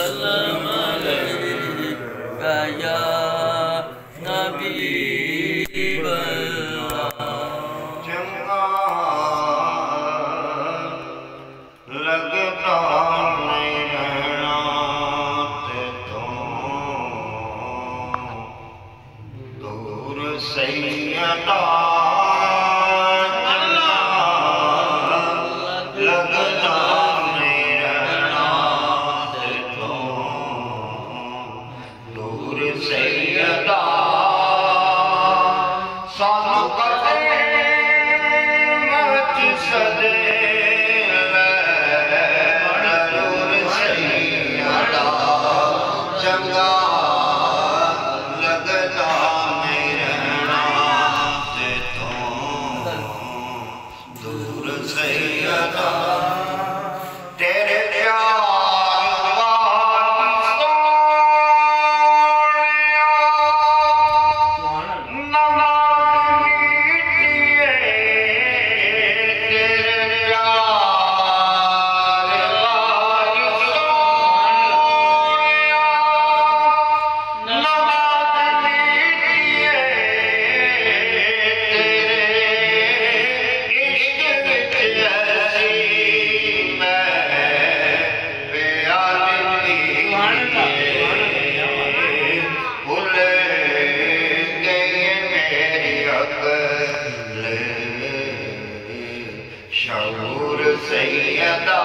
सल्लम अलैका या हबीबल्लाह। चंगा लगता नहीं रहना ते तू दूर सैयदा लगता नहीं रहना ते तू दूर सैयदा सानू कदे मच सदे दूर सैयदा चंगा लगता नहीं रहना ते तू दूर सैयदा तेरे प्यार वाली सोनिया नमाज़िए तेरे प्यार वाली सोनिया नमाज़िए तेरे इश्क विच ऐसी मैं बेअदबी भुल गई मेरी अक़ल शऊर सैयदा।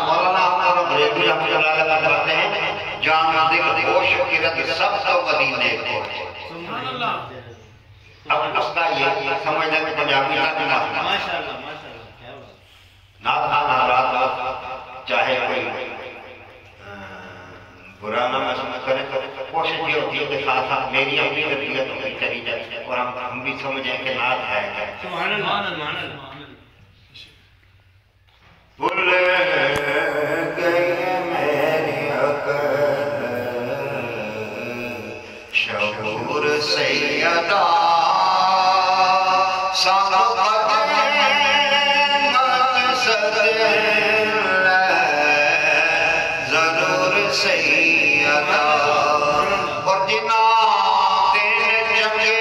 मौलाना अहमद बरेलवी रहमतुल्लाह अलैह फरमाते हैं जान दिल होश किरत सब तो मदीने को। सुभान अल्लाह। अब उसका ये समझने में पंजाबी तक ना माशाअल्लाह माशाअल्लाह क्या बात। नाथ नाराज चाहे कोई बुरा ना महसूस करे तो कोशिश ये होती है कि साथ साथ मेरी अपनी तबीयत उनकी चली जाए और हम भी समझें कि नाथ है क्या। सुभान अल्लाह सुभान अल्लाह। भूल गई मेरी अक़ल शऊर सैयदा सानू कदे मक़सद ज़रूर सैयदा और जिन्ना दिन जंगले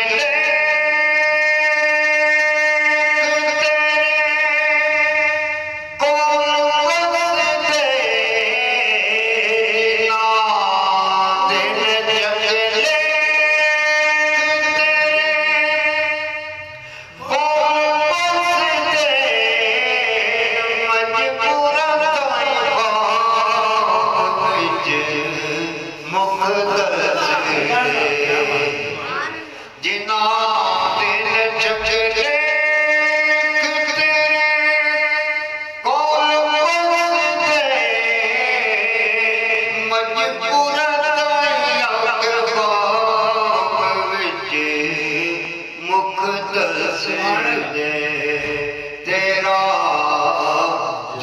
जिना दिन चंगे कोल बसदे मजबूर विच मुख दसदे तेरा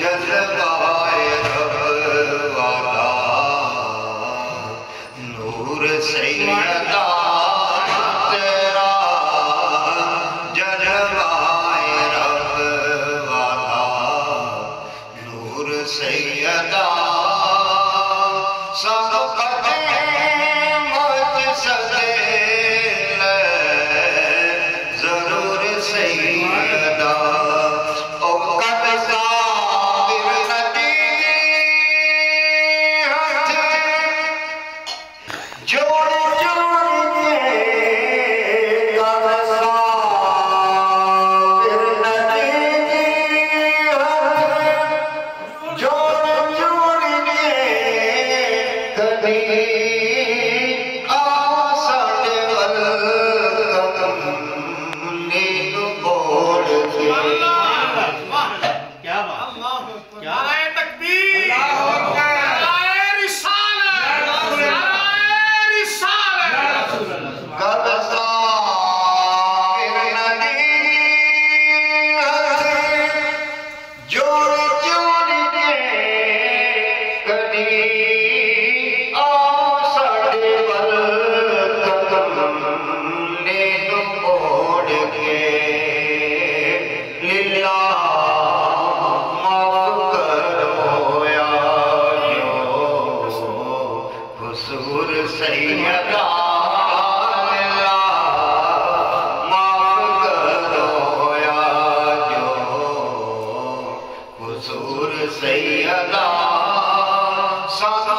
जज़्बाए रब वाला नूर सैयदा तेरा जज़्बाए रब वाला नूर सैयदा सब कदे मच सदे ज़रूर सैयदा ओ कद साबिर नदी हथ जोड़ जोड़ के कद साबिर नदी हथ जोड़ जोड़ हुजूर सैयदा सानू